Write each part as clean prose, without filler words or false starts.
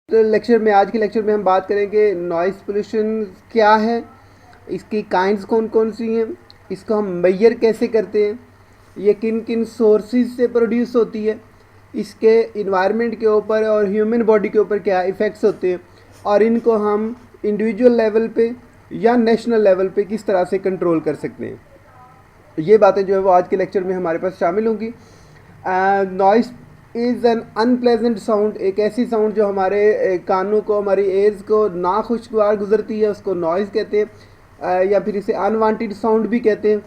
तो आज के लेक्चर में हम बात करेंगे नॉइज़ पोल्यूशन क्या है, इसकी काइंड्स कौन कौन सी हैं, इसको हम मेजर कैसे करते हैं, ये किन किन सोर्सेज से प्रोड्यूस होती है, इसके इन्वायरमेंट के ऊपर और ह्यूमन बॉडी के ऊपर क्या इफ़ेक्ट्स होते हैं और इनको हम इंडिविजुअल लेवल पे या नेशनल लेवल पे किस तरह से कंट्रोल कर सकते हैं। ये बातें जो है वो आज के लेक्चर में हमारे पास शामिल होंगी। Noise is an unpleasant sound, एक ऐसी साउंड जो हमारे कानों को, हमारी एयर्स को नाखुशगवार गुजरती है, उसको नॉइज़ कहते हैं, या फिर इसे अनवांटेड साउंड भी कहते हैं।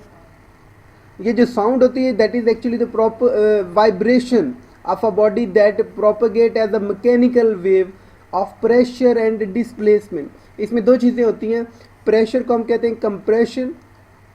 ये जो साउंड होती है that is actually the proper vibration of a body that propagate as a mechanical wave of pressure and displacement. इसमें दो चीज़ें होती हैं, प्रेशर को हम कहते हैं कंप्रेशन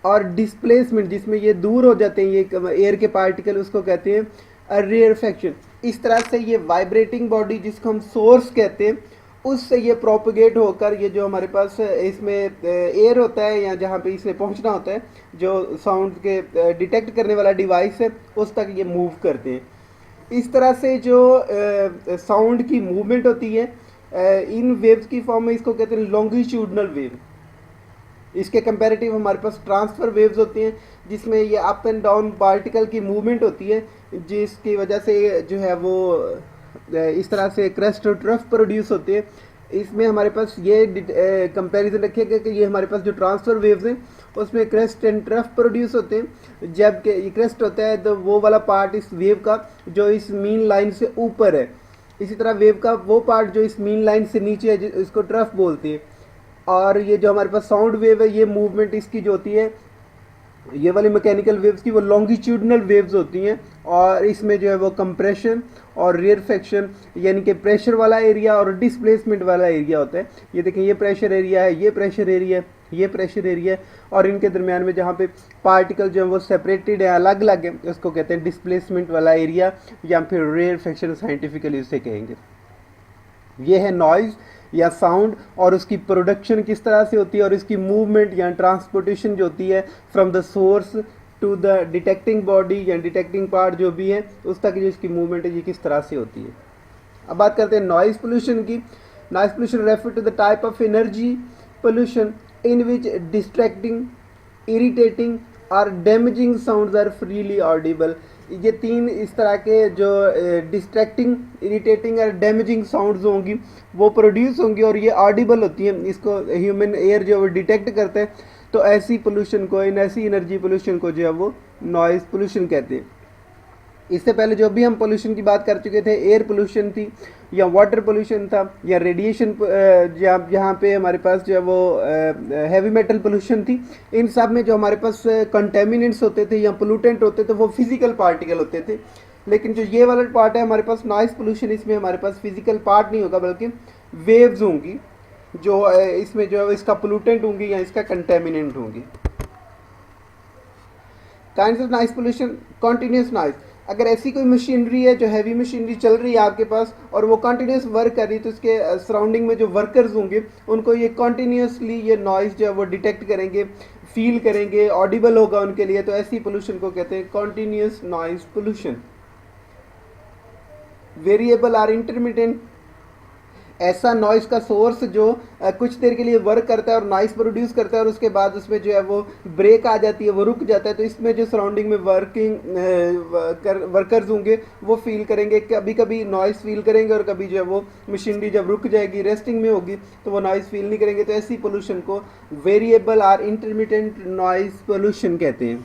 और डिस्प्लेसमेंट, जिसमें ये दूर हो जाते हैं ये एयर के पार्टिकल, उसको कहते हैं रेयरफेक्शन। इस तरह से ये वाइब्रेटिंग बॉडी जिसको हम सोर्स कहते हैं उससे ये प्रोपगेट होकर ये जो हमारे पास इसमें एयर होता है या जहाँ पे इसे पहुँचना होता है, जो साउंड के डिटेक्ट करने वाला डिवाइस है, उस तक ये मूव करते हैं। इस तरह से जो साउंड की मूवमेंट होती है इन वेव्स की फॉर्म में, इसको कहते हैं लॉन्गिट्यूडनल वेव। इसके कंपैरेटिव हमारे पास ट्रांसफ़र वेव्स होती हैं जिसमें ये अप एंड डाउन पार्टिकल की मूवमेंट होती है, जिसकी वजह से जो है वो इस तरह से क्रस्ट और ट्रफ प्रोड्यूस होते हैं। इसमें हमारे पास ये कंपैरिजन रखिएगा कि ये हमारे पास जो ट्रांसफ़र वेव्स हैं उसमें क्रस्ट एंड ट्रफ प्रोड्यूस होते हैं, जबकि ये क्रस्ट होता है तो वो वाला पार्ट इस वेव का जो इस मीन लाइन से ऊपर है। इसी तरह वेव का वो पार्ट जो इस मीन लाइन से नीचे है इसको ट्रफ बोलते हैं। और ये जो हमारे पास साउंड वेव है, ये मूवमेंट इसकी जो होती है, ये वाली मैकेनिकल वेव्स की वो लॉन्गिट्यूडनल वेव्स होती हैं, और इसमें जो है वो कंप्रेशन और रेयरफेक्शन यानी कि प्रेशर वाला एरिया और डिस्प्लेसमेंट वाला एरिया होता है। ये देखें, ये प्रेशर एरिया है, ये प्रेशर एरिया है, ये प्रेशर एरिया है, और इनके दरमियान में जहाँ पे पार्टिकल जो है वो सेपरेटेड है, अलग अलग है, उसको कहते हैं डिस्प्लेसमेंट वाला एरिया या फिर रेयरफेक्शन साइंटिफिकली उसे कहेंगे। ये है नॉइज़ या साउंड, और उसकी प्रोडक्शन किस तरह से होती है और इसकी मूवमेंट या ट्रांसपोर्टेशन जो होती है from the source to the detecting body या डिटेक्टिंग पार्ट जो भी है उस तक जो इसकी मूवमेंट है ये किस तरह से होती है। अब बात करते हैं नॉइज़ पोल्यूशन की। Noise pollution refer to the type of energy pollution in which distracting, irritating और damaging sounds are freely audible. ये तीन इस तरह के जो डिस्ट्रैक्टिंग, इरिटेटिंग और डैमेजिंग साउंड्स होंगी वो प्रोड्यूस होंगी और ये ऑडिबल होती हैं, इसको ह्यूमन एयर जो वो डिटेक्ट करते हैं। तो ऐसी पोल्यूशन को, इन ऐसी एनर्जी पोल्यूशन को जो है वो नॉइज़ पोल्यूशन कहते हैं। इससे पहले जो भी हम पोल्यूशन की बात कर चुके थे, एयर पोल्यूशन थी या वाटर पोल्यूशन था या रेडिएशन, जहाँ पे हमारे पास जो है वो हैवी मेटल पोल्यूशन थी। इन सब में जो हमारे पास कंटेमिनेंट्स होते थे या पोल्यूटेंट होते थे वो फिजिकल पार्टिकल होते थे, लेकिन जो ये वाला पार्ट है हमारे पास नॉइज़ पोल्यूशन, इसमें हमारे पास फिजिकल पार्ट नहीं होगा बल्कि वेव्स होंगी जो इसमें जो है इसका पोल्यूटेंट होंगी या इसका कंटेमिनेंट होंगी। Kinds of noise pollution, continuous noise. अगर ऐसी कोई मशीनरी है जो हैवी मशीनरी चल रही है आपके पास और वो कंटिन्यूस वर्क कर रही है, तो उसके सराउंडिंग में जो वर्कर्स होंगे उनको ये कंटिन्यूसली ये नॉइज़ जो है वो डिटेक्ट करेंगे, फील करेंगे, ऑडिबल होगा उनके लिए। तो ऐसी पोल्यूशन को कहते हैं कॉन्टीन्यूस नॉइज़ पोल्यूशन। वेरिएबल और इंटरमिटेंट, ऐसा नॉइज़ का सोर्स जो कुछ देर के लिए वर्क करता है और नॉइज़ प्रोड्यूस करता है और उसके बाद उसमें जो है वो ब्रेक आ जाती है, वो रुक जाता है। तो इसमें जो सराउंडिंग में वर्कर्स होंगे वो फील करेंगे, कभी कभी नॉइज़ फील करेंगे और कभी जो है वो मशीनरी जब रुक जाएगी, रेस्टिंग में होगी, तो वो नॉइज़ फील नहीं करेंगे। तो ऐसी पोल्यूशन को वेरिएबल और इंटरमिटेंट नॉइज़ पोल्यूशन कहते हैं।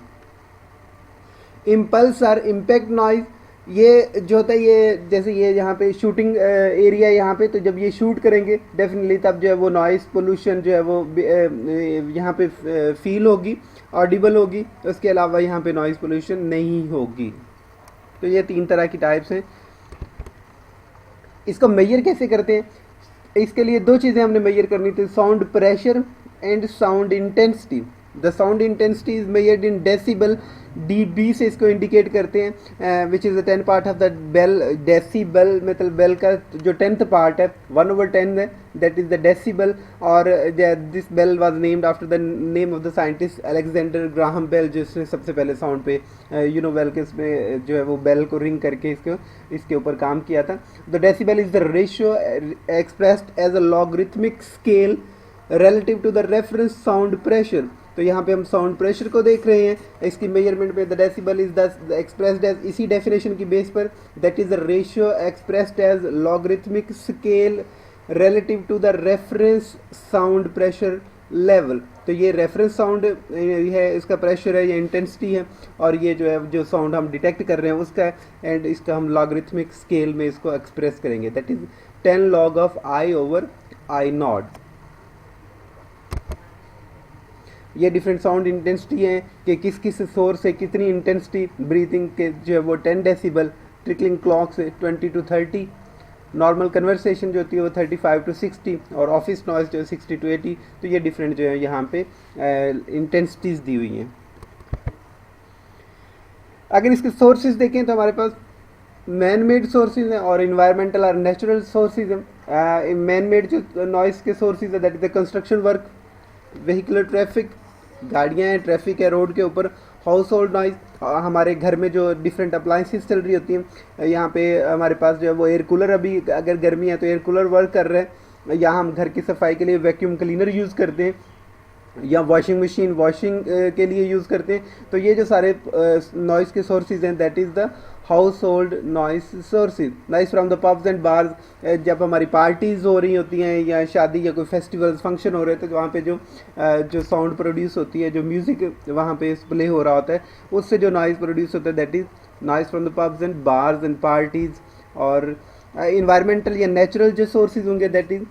इम्पल्स और इम्पैक्ट नॉइज़, ये जो होता है ये जैसे ये यहाँ पे शूटिंग एरिया यहाँ पे, तो जब ये शूट करेंगे डेफिनेटली तब जो है वो नॉइज़ पोल्यूशन जो है वो यहाँ पे फील होगी, ऑडिबल होगी। उसके अलावा यहाँ पे नॉइज़ पोल्यूशन नहीं होगी। तो ये तीन तरह की टाइप्स हैं। इसको मेजर कैसे करते हैं? इसके लिए दो चीज़ें हमने मेजर करनी थी, sound pressure and sound intensity. The sound intensity is measured in decibel, dB से इसको इंडिकेट करते हैं, which is the 10 part of the bell. Decibel मतलब बेल का जो 10th पार्ट है 1/10 है, दैट इज़ द डेसीबल. और this bell was named after the name of the scientist Alexander Graham Bell, जिसने सबसे पहले साउंड पे बेल के इसमें जो है वो बेल को रिंग करके इसके ऊपर काम किया था. The decibel is the ratio expressed as a logarithmic scale relative to the reference sound pressure. तो यहाँ पे हम साउंड प्रेशर को देख रहे हैं. इसकी मेजरमेंट में the decibel is the expressed as, इसी डेफिनेशन की बेस पर, that is the ratio expressed as logarithmic scale relative to the reference sound pressure level. तो ये रेफरेंस साउंड है, इसका प्रेशर है, ये इंटेंसिटी है, और ये जो है जो साउंड हम डिटेक्ट कर रहे हैं उसका, एंड इसका हम लॉगरिथमिक स्केल में इसको एक्सप्रेस करेंगे. That is 10 log of I/I0. ये डिफरेंट साउंड इंटेंसिटी है कि किस किस सोर्स से कितनी इंटेंसिटी. ब्रीथिंग के जो है वो 10 डेसिबल, ट्रिकलिंग क्लॉक से 20 to 30, नॉर्मल कन्वर्सेशन जो होती है वो 35 to 60, और ऑफिस नॉइज जो है 60 to 80. तो ये डिफरेंट जो है यहाँ पे इंटेंसिटीज़ दी हुई हैं. अगर इसके सोर्सेज देखें तो हमारे पास मैन मेड सोर्सेज हैं और इन्वायरमेंटल और नेचुरल सोर्सेज हैं. मैन मेड जो नॉइज़ के सोर्सेज है, that is the construction work, vehicular traffic, गाड़ियाँ हैं, ट्रैफिक है रोड के ऊपर, हाउस होल्ड नॉइज, हमारे घर में जो डिफरेंट अप्लाइंसेस चल रही होती हैं. यहाँ पे हमारे पास जो है वो एयर कूलर, अभी अगर गर्मी है तो एयर कूलर वर्क कर रहे हैं, या हम घर की सफाई के लिए वैक्यूम क्लीनर यूज़ करते हैं, या वॉशिंग मशीन वॉशिंग के लिए यूज़ करते हैं. तो ये जो सारे नॉइज़ के सोर्सेज हैं, that is the house hold noise sources. Noise from the pubs and bars, जब हमारी पार्टीज़ हो रही होती हैं या शादी या कोई फेस्टिवल्स फंक्शन हो रहे हैं, तो वहाँ पे जो साउंड प्रोड्यूस होती है, जो म्यूज़िक वहाँ पे प्ले हो रहा होता है, उससे जो नॉइज़ प्रोड्यूस होता है, that is noise from the pubs and bars and parties. और इन्वायरमेंटल या नेचुरल जो सोर्सेज होंगे, that is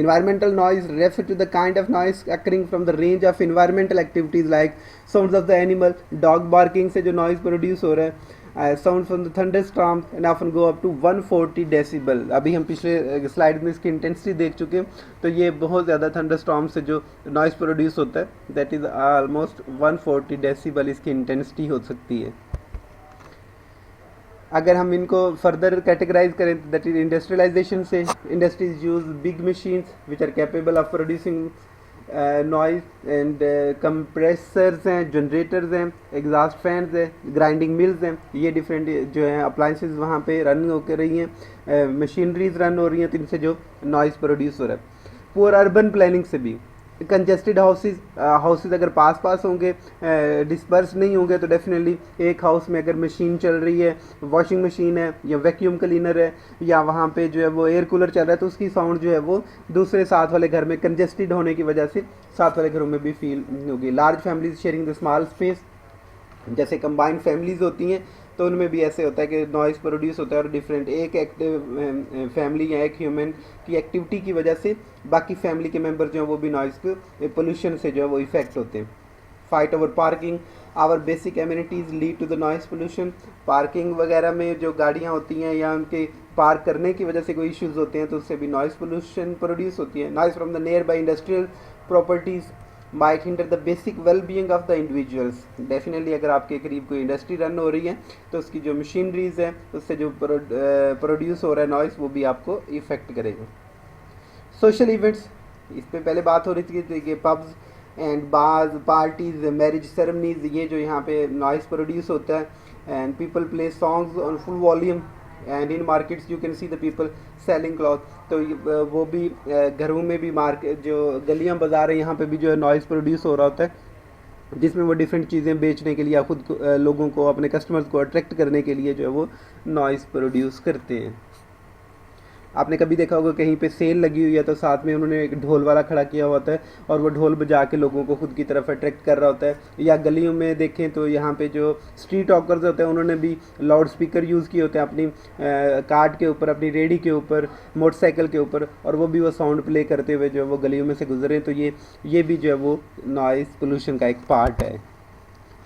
environmental noise refer to the kind of noise occurring from the range of environmental activities like sounds of the animal, dog barking से जो noise produce हो रहा है, sound from the thunderstorms and often go up to 140 decibel. अभी हम पिछले slide में इसकी इंटेंसिटी देख चुके हैं. तो ये बहुत ज़्यादा थंडरस्टॉर्म से जो नॉइज़ प्रोड्यूस होता है, दैट इज़ ऑलमोस्ट 140 डेसिबल इसकी इंटेंसिटी हो सकती है. अगर हम इनको फर्दर कैटेगराइज करें, दैट इज इंडस्ट्रियलाइजेशन से, industries use big machines which are capable of producing noise, and compressors हैं, जनरेटर्स हैं, एग्जॉस्ट फैंस हैं, ग्राइंडिंग मिल्स हैं. ये डिफरेंट जो हैं अप्लाइंसेस वहाँ पे रन होकर रही हैं, मशीनरीज रन हो रही हैं, तो इनसे जो नॉइज़ प्रोड्यूस हो रहा है. पुअर अर्बन प्लानिंग से भी, कंजेस्टेड हाउसेज अगर पास पास होंगे, डिस्पर्स नहीं होंगे, तो डेफिनेटली एक हाउस में अगर मशीन चल रही है, वॉशिंग मशीन है या वैक्यूम क्लीनर है, या वहाँ पे जो है वो एयर कूलर चल रहा है, तो उसकी साउंड जो है वो दूसरे साथ वाले घर में कंजेस्टेड होने की वजह से साथ वाले घरों में भी फील होगी. Large families sharing the small space, जैसे कंबाइंड फैमिलीज होती हैं, तो उनमें भी ऐसे होता है कि नॉइज़ प्रोड्यूस होता है, और डिफरेंट एक एक्टिव फैमिली या एक ह्यूमन की एक्टिविटी की वजह से बाकी फैमिली के मेंबर जो हैं वो भी नॉइज़ पोल्यूशन से जो है वो इफ़ेक्ट होते हैं. Fight over parking, our basic amenities lead to the noise pollution. Parking वगैरह में जो गाड़ियाँ होती हैं या उनके पार्क करने की वजह से कोई इश्यूज़ होते हैं, तो उससे भी नॉइज़ पोल्यूशन प्रोड्यूस होती है. Noise from the near by industrial properties might hinder the basic well being of the individuals. Definitely अगर आपके करीब कोई इंडस्ट्री रन हो रही है, तो उसकी जो मशीनरीज है, उससे जो प्रोड्यूस हो रहा है नॉइज़, वो भी आपको इफ़ेक्ट करेगा. सोशल इवेंट्स, इस पर पहले बात हो रही थी कि pubs and bars, parties, marriage ceremonies, ये जो यहाँ पे नॉइज़ प्रोड्यूस होता है. And people play songs on full volume, and in markets you can see the people selling cloth. तो वो भी घरों में भी, मार्केट जो गलियां बाजार है, यहाँ पे भी जो है नॉइज़ प्रोड्यूस हो रहा होता है, जिसमें वो डिफरेंट चीज़ें बेचने के लिए या खुद लोगों को, अपने कस्टमर्स को अट्रैक्ट करने के लिए जो है वो नॉइज़ प्रोड्यूस करते हैं. आपने कभी देखा होगा कहीं पे सेल लगी हुई है, तो साथ में उन्होंने एक ढोल वाला खड़ा किया होता है, और वो ढोल बजा के लोगों को खुद की तरफ अट्रैक्ट कर रहा होता है. या गलियों में देखें तो यहाँ पे जो स्ट्रीट हॉकर्स होते हैं, उन्होंने भी लाउड स्पीकर यूज़ किए होते हैं अपनी कार्ट के ऊपर, अपनी रेडी के ऊपर, मोटरसाइकिल के ऊपर, और वो भी वो साउंड प्ले करते हुए जो है वो गलियों में से गुजरे. तो ये भी जो है वो नॉइज़ पोल्यूशन का एक पार्ट है.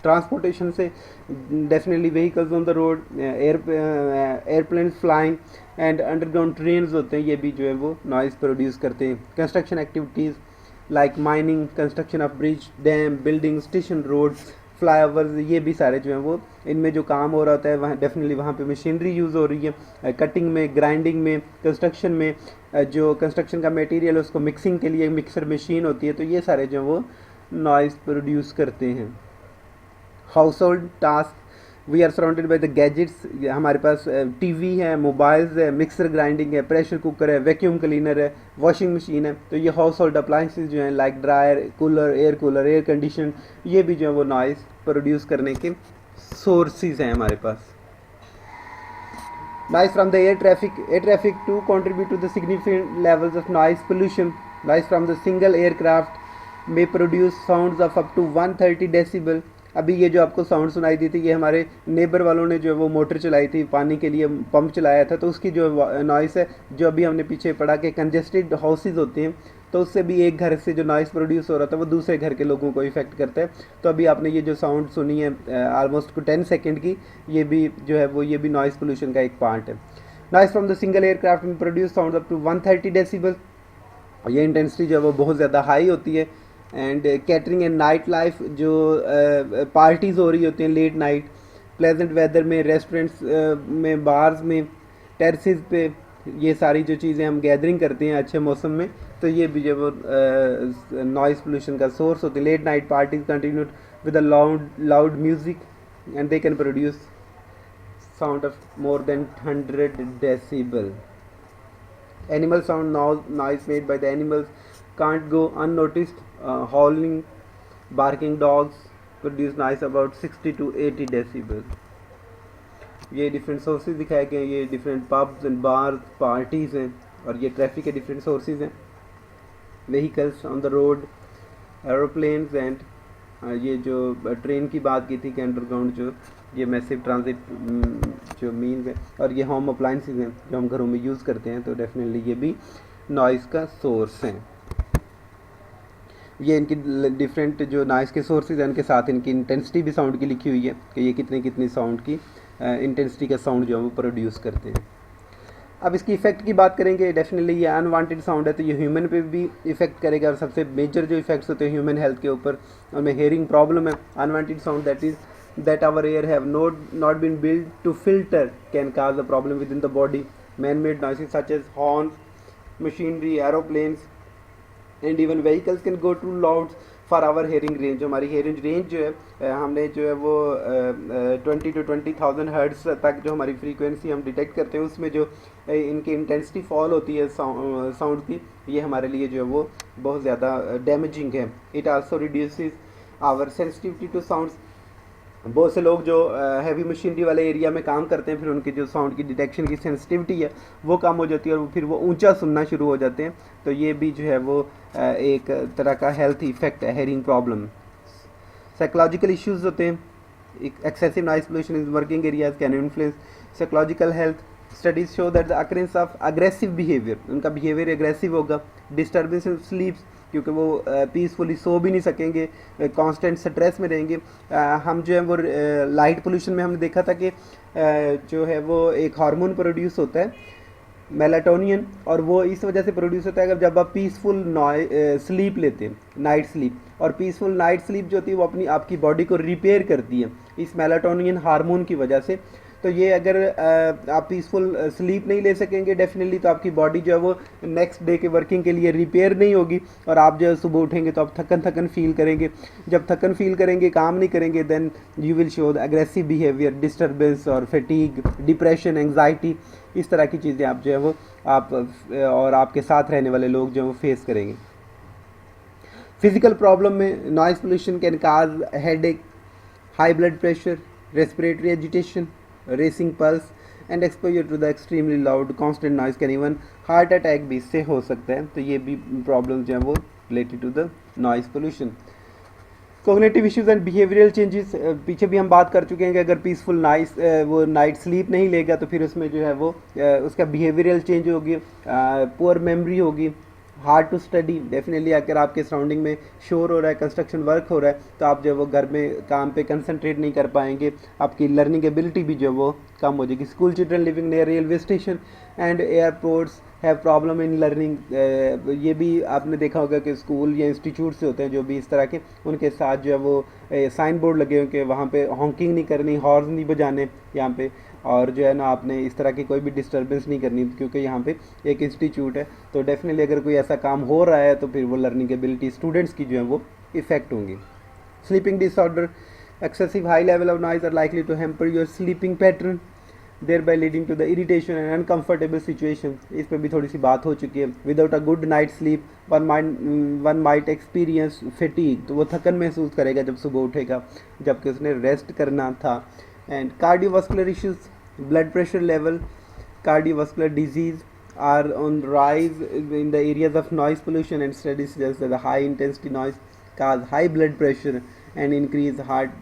ट्रांसपोर्टेशन से, definitely vehicles on the road, airplanes flying and underground trains होते हैं, ये भी जो है वो नॉइज़ प्रोड्यूस करते हैं. Construction activities, like mining, construction of bridge, dam, building, station, roads, flyovers, ये भी सारे जो हैं वो इनमें जो काम हो रहा होता है वहाँ डेफिनेटली वहाँ पे मशीनरी यूज़ हो रही है, कटिंग में, ग्राइंडिंग में, कंस्ट्रक्शन में, जो कंस्ट्रक्शन का मटेरियल है उसको मिक्सिंग के लिए मिक्सर मशीन होती है, तो ये सारे जो हैं वो नॉइज़ प्रोड्यूस करते हैं। Household task, we are surrounded by the gadgets, हमारे पास टीवी है, मोबाइल्स है, मिक्सर ग्राइंडिंग है, प्रेशर कुकर है, वैक्यूम क्लीनर है, वॉशिंग मशीन है, तो ये हाउस होल्ड अप्लाइंसेज जो हैं like dryer, cooler, air conditioner, ये भी जो है वो नॉइज़ प्रोड्यूस करने के सोर्सेज हैं हमारे पास। Noise from the air traffic too contribute to the significant levels of noise pollution. Noise from the single aircraft may produce sounds of up to 130 decibel. अभी ये जो आपको साउंड सुनाई दी थी ये हमारे नेबर वालों ने जो है वो मोटर चलाई थी, पानी के लिए पंप चलाया था, तो उसकी जो नॉइस है जो अभी हमने पीछे पढ़ा कि कंजेस्टेड हाउसेज होते हैं तो उससे भी एक घर से जो नॉइस प्रोड्यूस हो रहा था वो दूसरे घर के लोगों को इफेक्ट करता है। तो अभी आपने ये जो साउंड सुनी है ऑलमोस्ट 10 सेकेंड की, ये भी जो है वो ये भी नॉइस पोल्यूशन का एक पार्ट है। Noise from the single aircraft में produce sound up to 130 decibel, ये इंटेंसिटी जो है वो बहुत ज़्यादा हाई होती है। And catering and night life, जो पार्टीज़ हो रही होती हैं लेट नाइट, प्लेजेंट वेदर में, रेस्टोरेंट्स में, बार्स में, टेरेसेस पे, ये सारी जो चीज़ें हम गैदरिंग करते हैं अच्छे मौसम में, तो ये भी जो वो नॉइज़ पोल्यूशन का सोर्स होती है। Late night parties continued with a loud music and they can produce sound of more than 100 decibel. Animal sound noise made by the animals can't go unnoticed. Howling, barking dogs produce noise about 60 to 80 decibel. ये different sources दिखाए गए हैं, ये different pubs and bar parties हैं, और ये traffic के different sources हैं। Vehicles on the road, aeroplanes and ये जो ट्रेन की बात की थी कि अंडरग्राउंड जो ये मैसिव ट्रांजिट जो मीन्स है, और ये होम अप्लाइंसेस हैं जो हम घरों में यूज़ करते हैं, तो डेफिनेटली ये भी नॉइज़ का सोर्स हैं। ये इनकी डिफरेंट जो नॉइज़ के सोर्सेज हैं उनके साथ इनकी इंटेंसिटी भी साउंड की लिखी हुई है कि ये कितनी कितनी साउंड की इंटेंसिटी का साउंड जो है वो प्रोड्यूस करते हैं। अब इसकी इफ़ेक्ट की बात करेंगे, डेफिनेटली ये अनवांटेड साउंड है तो ये ह्यूमन पे भी इफ़ेक्ट करेगा, और सबसे मेजर जो इफेक्ट्स होते हैं ह्यूमन हेल्थ के ऊपर, उनमें हेयरिंग प्रॉब्लम है। Unwanted sound that is that our ear have not been built to filter can cause a problem within the body. Man-made noises such as horns, machinery, aeroplanes and even vehicles can go too loud for our hearing range. जो हमारी hearing range जो है हमने जो है वो 20 to 20,000 hertz तक जो हमारी फ्रीक्वेंसी हम डिटेक्ट करते हैं, उसमें जो इनकी इंटेंसिटी फॉल होती है साउंड की, ये हमारे लिए जो है वो बहुत ज़्यादा डैमेजिंग है। It also reduces our sensitivity to sounds. बहुत से लोग जो हैवी मशीनरी वाले एरिया में काम करते हैं, फिर उनकी जो साउंड की डिटेक्शन की सेंसिटिविटी है वो कम हो जाती है, और फिर वो ऊंचा सुनना शुरू हो जाते हैं, तो ये भी जो है वो एक तरह का हेल्थ इफेक्ट है, हेयरिंग प्रॉब्लम। साइकोलॉजिकल इश्यूज होते हैं, excessive noise pollution in working areas can influence psychological health. Studies show that the occurrence of aggressive behaviour, उनका बिहेवियर एग्रेसिव होगा। डिस्टर्बेंस इन स्लीप्स, क्योंकि वो पीसफुली सो भी नहीं सकेंगे, कांस्टेंट स्ट्रेस में रहेंगे। हम जो है वो लाइट पोल्यूशन में हमने देखा था कि जो है वो एक हार्मोन प्रोड्यूस होता है मेलाटोनियन, और वो इस वजह से प्रोड्यूस होता है अगर जब आप पीसफुल स्लीप लेते हैं, नाइट स्लीप, और पीसफुल नाइट स्लीप जो होती है वो अपनी आपकी बॉडी को रिपेयर करती है इस मेलाटोनियन हार्मोन की वजह से। तो ये अगर आप पीसफुल स्लीप नहीं ले सकेंगे डेफिनेटली, तो आपकी बॉडी जो है वो नेक्स्ट डे के वर्किंग के लिए रिपेयर नहीं होगी, और आप जो है सुबह उठेंगे तो आप थकन फील करेंगे। जब थकन फील करेंगे, काम नहीं करेंगे, then you will show the aggressive behaviour, disturbance और फटीग, डिप्रेशन, एंग्जाइटी, इस तरह की चीज़ें आप जो है वो आप और आपके साथ रहने वाले लोग जो है वो फेस करेंगे। फिजिकल प्रॉब्लम में noise pollution can cause headache, high blood pressure, respiratory agitation, racing pulse and exposure to the extremely loud constant noise can even heart attack भी इससे हो सकता है। तो ये भी प्रॉब्लम जो है वो related to the noise pollution. Cognitive issues and behavioural changes, पीछे भी हम बात कर चुके हैं कि अगर पीसफुल वो नाइट स्लीप नहीं लेगा तो फिर उसमें जो है वो उसका बिहेवियरल चेंज होगी, पुअर मेमोरी होगी, हार्ड टू स्टडी। डेफिनेटली अगर आपके सराउंडिंग में शोर हो रहा है, कंस्ट्रक्शन वर्क हो रहा है, तो आप जो है वो घर में काम पे कंसंट्रेट नहीं कर पाएंगे, आपकी लर्निंग एबिलिटी भी जो है वो कम हो जाएगी। School children living near railway station and airports have problem in learning, ये भी आपने देखा होगा कि स्कूल या इंस्टीट्यूट से होते हैं जो भी इस तरह के, उनके साथ जो है वो साइन बोर्ड लगे हुए कि वहाँ पे हॉकिंग नहीं करनी, हॉर्न नहीं बजाने यहाँ पे, और जो है ना आपने इस तरह की कोई भी डिस्टर्बेंस नहीं करनी, क्योंकि यहाँ पे एक इंस्टीट्यूट है। तो डेफिनेटली अगर कोई ऐसा काम हो रहा है तो फिर वो लर्निंग एबिलिटी स्टूडेंट्स की जो है वो इफेक्ट होंगी। Sleeping disorder, excessive high level of noise are likely to hamper your sleeping pattern, thereby leading to the irritation and uncomfortable situation। इस पर भी थोड़ी सी बात हो चुकी है। Without a good night sleep one might experience fatigue, तो वो थकन महसूस करेगा जब सुबह उठेगा, जबकि उसने रेस्ट करना था। And cardiovascular issues, blood pressure level, cardiovascular disease are on rise in the areas of noise pollution, and studies suggest that the high intensity noise cause high blood pressure and increase heart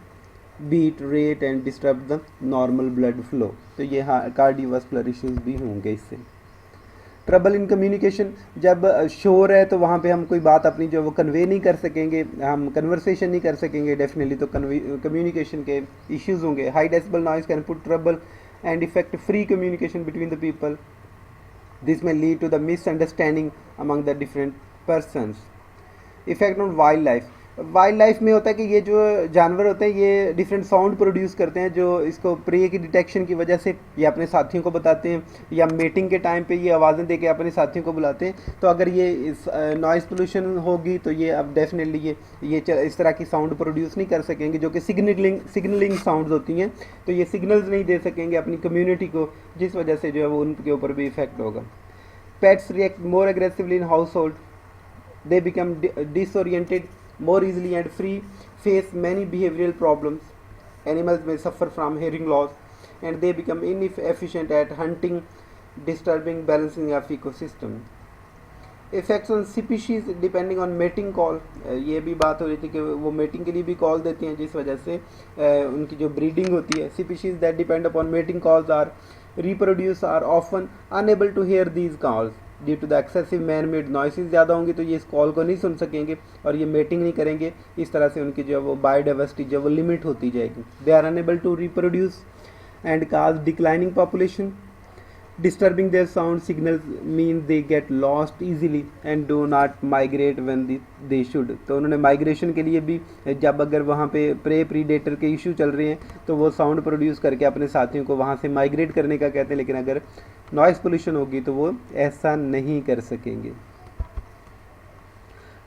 beat rate and disturb the normal blood flow. तो ये cardiovascular issues भी होंगे इससे। Trouble in communication, जब शोर है तो वहाँ पे हम कोई बात अपनी जो वो कन्वे नहीं कर सकेंगे, हम कन्वर्सेशन नहीं कर सकेंगे डेफिनेटली, तो कम्युनिकेशन के इश्यूज होंगे। High decibel noise can put trouble and effect free communication between the people, this में lead to the misunderstanding among the different persons. Effect on wild life, wild life में होता है कि ये जो जानवर होते हैं ये डिफरेंट साउंड प्रोड्यूस करते हैं, जो इसको प्रे की डिटेक्शन की वजह से ये अपने साथियों को बताते हैं, या मीटिंग के टाइम पे ये आवाज़ें दे के अपने साथियों को बुलाते हैं। तो अगर ये इस नॉइज़ पोल्यूशन होगी तो ये अब डेफिनेटली ये इस तरह की साउंड प्रोड्यूस नहीं कर सकेंगे, जो कि सिग्नलिंग साउंड्स होती हैं, तो ये सिग्नल्स नहीं दे सकेंगे अपनी कम्युनिटी को, जिस वजह से जो है वो उनके ऊपर भी इफेक्ट होगा। Pets react more aggressively in house hold, they become disoriented more easily and free, face many behavioral problems. Animals may suffer from hearing loss and they become inefficient at hunting, disturbing balancing of ecosystem. Effects on species depending on mating call, ये भी बात हो रही थी कि वो mating के लिए भी कॉल देती हैं, जिस वजह से उनकी जो ब्रीडिंग होती है। Species that depend upon mating calls are reproduce are often unable to hear these calls due to the excessive man made noises ज़्यादा होंगी, तो ये इस कॉल को नहीं सुन सकेंगे और ये मेटिंग नहीं करेंगे। इस तरह से उनकी जो है वो बायोडाइवर्सिटी जो वो लिमिट होती जाएगी। They are unable to reproduce and cause declining population, disturbing their sound signals mean they get lost easily and do not migrate when they should. तो उन्होंने माइग्रेशन के लिए भी, जब अगर वहाँ पे प्रीडेटर के इशू चल रहे हैं तो वो साउंड प्रोड्यूस करके अपने साथियों को वहाँ से माइग्रेट करने का कहते हैं, लेकिन अगर नॉइज़ पोल्यूशन होगी तो वो ऐसा नहीं कर सकेंगे।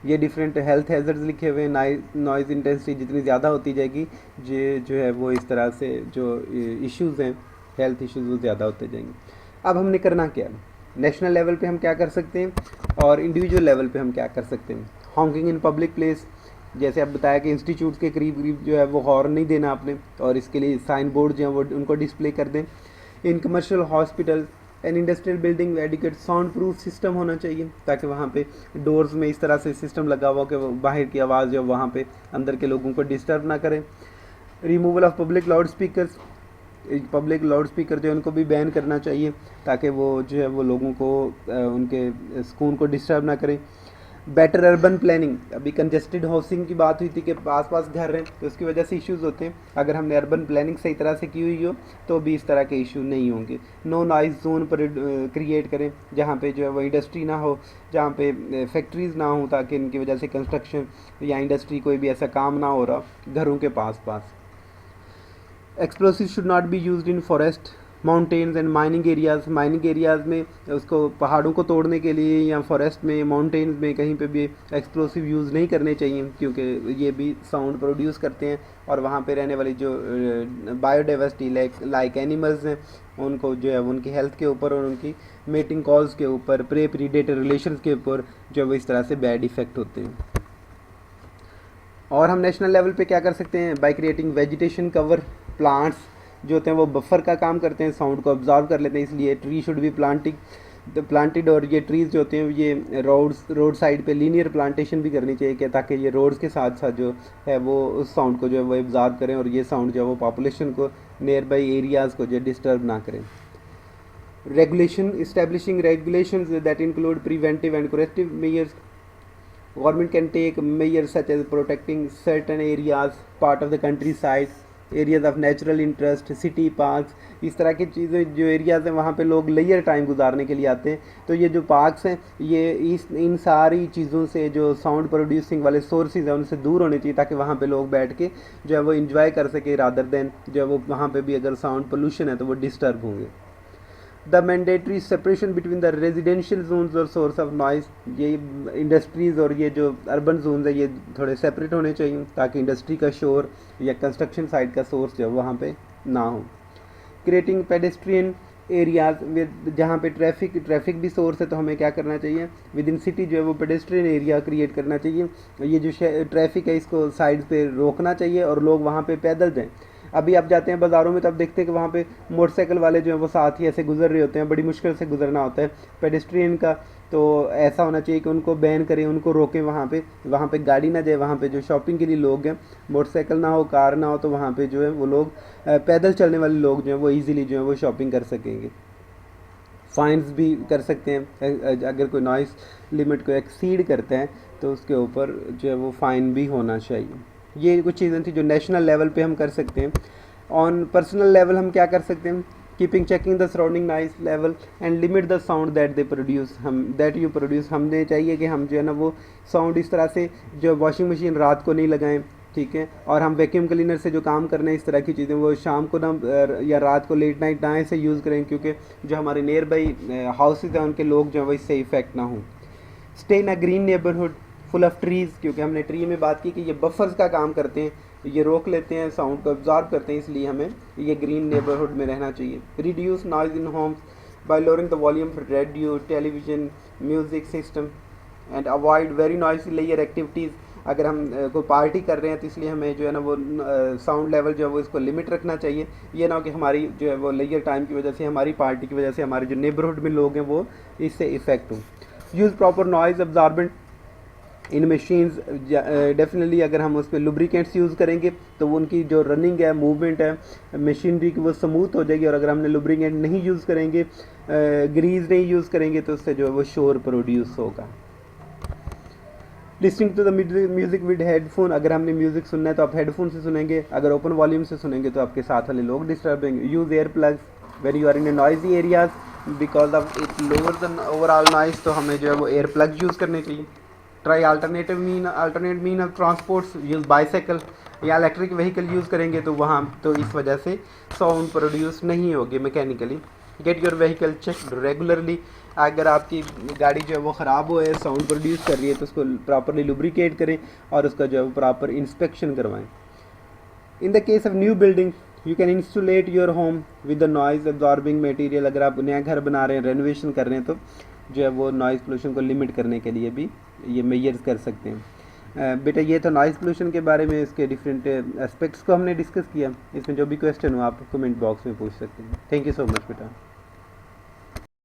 ये डिफरेंट हेल्थ हैज़र्ड्स लिखे हुए हैं। नॉइज़ इंटेंसिटी जितनी ज़्यादा होती जाएगी जो है वो इस तरह से जो इश्यूज़ हैं हेल्थ इश्यूज़ वो ज़्यादा होते जाएंगे। अब हमने करना क्या है, नेशनल लेवल पे हम क्या कर सकते हैं और इंडिविजुअल लेवल पे हम क्या कर सकते हैं। हॉकिंग इन पब्लिक प्लेस, जैसे अब बताया कि इंस्टीट्यूट के करीब जो है वो हॉर्न नहीं देना आपने, और इसके लिए साइन बोर्ड जो है वो उनको डिस्प्ले कर दें। In commercial hospital and industrial building adequate sound proof system होना चाहिए, ताकि वहाँ पे डोर्स में इस तरह से सिस्टम लगा हुआ कि बाहर की आवाज़ जो वहाँ पे अंदर के लोगों को डिस्टर्ब ना करें। Removal of public loud speakers, public loud speaker जो है उनको भी बैन करना चाहिए, ताकि वो जो है वो लोगों को उनके सुकून को डिस्टर्ब ना करें। बेटर अर्बन प्लानिंग, अभी कंजेस्टेड हाउसिंग की बात हुई थी कि पास पास घर हैं तो उसकी वजह से इश्यूज़ होते हैं। अगर हमने अर्बन प्लानिंग सही तरह से की हुई हो तो भी इस तरह के इशू नहीं होंगे। नो नॉइज़ जोन पर क्रिएट करें जहाँ पे जो है वो इंडस्ट्री ना हो, जहाँ पे फैक्ट्रीज़ ना हो, ताकि इनकी वजह से कंस्ट्रक्शन या इंडस्ट्री कोई भी ऐसा काम ना हो रहा घरों के पास पास। Explosive should not be used in forest, mountains and mining areas, mining areas में उसको पहाड़ों को तोड़ने के लिए या फॉरेस्ट में माउंटेन्स में कहीं पे भी एक्सप्लोसिव यूज़ नहीं करने चाहिए, क्योंकि ये भी साउंड प्रोड्यूस करते हैं और वहाँ पे रहने वाली जो बायोडाइवर्सिटी लाइक एनिमल्स हैं उनको जो है उनकी हेल्थ के ऊपर और उनकी मेटिंग कॉल्स के ऊपर, प्रीडेटर रिलेशंस के ऊपर जो वो इस तरह से बैड इफ़ेक्ट होते हैं। और हम नेशनल लेवल पे क्या कर सकते हैं, by creating vegetation cover, plants जो होते हैं वो बफर का काम करते हैं, साउंड को ऑब्जॉर्व कर लेते हैं, इसलिए ट्री शुड बी प्लांटेड। और ये ट्रीज़ जो होते हैं ये रोड साइड पे लीनियर प्लांटेशन भी करनी चाहिए कि ताकि ये रोड्स के साथ साथ जो है वो उस साउंड को जो है वो ऑब्जॉर्व करें और ये साउंड जो है वो पॉपुलेशन को नियर बाई एरियाज़ को जो डिस्टर्ब ना करें। Regulation, establishing regulations that include preventive and corrective measures, government can take measures such as protecting certain areas part of the countryside areas of natural interest, city, parks, इस तरह की चीज़ें जो areas हैं वहाँ पे लोग लेयर टाइम गुजारने के लिए आते हैं। तो ये जो पार्क्स हैं ये इन सारी चीज़ों से, जो साउंड प्रोड्यूसिंग वाले सोर्सेज हैं उनसे दूर होने चाहिए, ताकि वहाँ पे लोग बैठ के जो है वो इंजॉय कर सके, रादर देन जो है वो वहाँ पे भी अगर साउंड पोल्यूशन है तो वो डिस्टर्ब होंगे। The mandatory separation between the residential zones और सोर्स ऑफ नॉइस, ये इंडस्ट्रीज़ और ये जो अर्बन जोन्स है ये थोड़े सेपरेट होने चाहिए, ताकि इंडस्ट्री का शोर या कंस्ट्रक्शन साइट का सोर्स जो है वहाँ पे ना हो। क्रिएटिंग पेडेस्ट्रियन एरियाज विद, जहाँ पे ट्रैफिक भी सोर्स है, तो हमें क्या करना चाहिए, विद इन सिटी जो है वो पेडेस्ट्रियन एरिया क्रिएट करना चाहिए। ये जो ट्रैफिक है इसको साइड पे रोकना चाहिए और लोग वहाँ पे पैदल जाएँ। अभी आप जाते हैं बाज़ारों में तो आप देखते हैं कि वहाँ पे मोटरसाइकिल वाले जो हैं वो साथ ही ऐसे गुजर रहे होते हैं, बड़ी मुश्किल से गुजरना होता है पेडेस्ट्रियन का। तो ऐसा होना चाहिए कि उनको बैन करें, उनको रोकें, वहाँ पे गाड़ी ना जाए, वहाँ पे जो शॉपिंग के लिए लोग हैं, मोटरसाइकिल ना हो, कार ना हो, तो वहाँ पे जो है वो लोग पैदल चलने वाले लोग जो हैं वो ईज़िली जो है वो शॉपिंग कर सकेंगे। फाइन्स भी कर सकते हैं, अगर कोई नॉइस लिमिट को एक्सीड करता है तो उसके ऊपर जो है वो फ़ाइन भी होना चाहिए। ये कुछ चीज़ें थी जो नेशनल लेवल पे हम कर सकते हैं। ऑन पर्सनल लेवल हम क्या कर सकते हैं, keeping checking the surrounding noise level and limit the sound that they produce, that you produce, हमने चाहिए कि हम जो है ना वो साउंड इस तरह से, जो वॉशिंग मशीन रात को नहीं लगाएं, ठीक है, और हम वैक्यूम क्लीनर से जो काम करना है इस तरह की चीज़ें वो शाम को ना या रात को लेट नाइट ना ऐसे यूज़ करें, क्योंकि जो हमारे नियर बाई हाउसेज हैं उनके लोग जो है वो इससे इफेक्ट ना हों। Stay in a green neighbourhood full of trees, क्योंकि हमने ट्री में बात की कि ये बफर्स का काम करते हैं, ये रोक लेते हैं, साउंड को अब्जॉर्ब करते हैं, इसलिए हमें ये ग्रीन नेबरहुड में रहना चाहिए। Reduce noise in Holmes bye lowering the volume for radio, television, music system and avoid very noisy layer activities. अगर हम कोई पार्टी कर रहे हैं तो इसलिए हमें जो है ना वो साउंड लेवल जो है वो इसको लिमिट रखना चाहिए। ये ना हो कि हमारी जो है वो लेयर टाइम की वजह से, हमारी पार्टी की वजह से हमारे जो नेबरहुड में लोग हैं वो इससे इफ़ेक्ट हों। यूज़ प्रॉपर नॉइज़ अब्जॉर्बेंट इन मशीन्स, डेफिनेटली अगर हम उस पर लुब्रिकेंट्स यूज़ करेंगे तो वो उनकी जो रनिंग है, मूवमेंट है मशीनरी की, वो स्मूथ हो जाएगी। और अगर हमने लुब्रिकेंट नहीं यूज़ करेंगे, ग्रीज नहीं यूज़ करेंगे, तो उससे जो है वो शोर प्रोड्यूस होगा। Listening to the music with headphone, अगर हमने म्यूज़िक सुनना है तो आप हेडफोन से सुनेंगे, अगर ओपन वॉल्यूम से सुनेंगे तो आपके साथ वाले लोग डिस्टर्ब होंगे। Use ear plugs when you are in a noisy areas because of it lower the overall noise, तो हमें जो है वो एयर प्लग यूज़ करने चाहिए। Try alternate mean of transports, use bicycle या इलेक्ट्रिक व्हीकल यूज़ करेंगे तो वहाँ तो इस वजह से साउंड प्रोड्यूस नहीं होगी mechanically. Get your vehicle check regularly, अगर आपकी गाड़ी जो है वो ख़राब हो है, साउंड प्रोड्यूस कर रही है, तो उसको प्रॉपरली लुब्रिकेट करें और उसका जो है वो प्रॉपर इंस्पेक्शन करवाएं। In the case of new building you can insulate your home with the noise absorbing material, अगर आप नया घर बना रहे हैं, रेनोवेशन कर रहे हैं, तो जो है वो नॉइज़ पोल्यूशन को लिमिट करने के लिए भी ये मेजर्स कर सकते हैं। बेटा ये तो नॉइज़ पोल्यूशन के बारे में, इसके डिफरेंट एस्पेक्ट्स को हमने डिस्कस किया। इसमें जो भी क्वेश्चन हो आप कमेंट बॉक्स में पूछ सकते हैं। थैंक यू सो मच बेटा।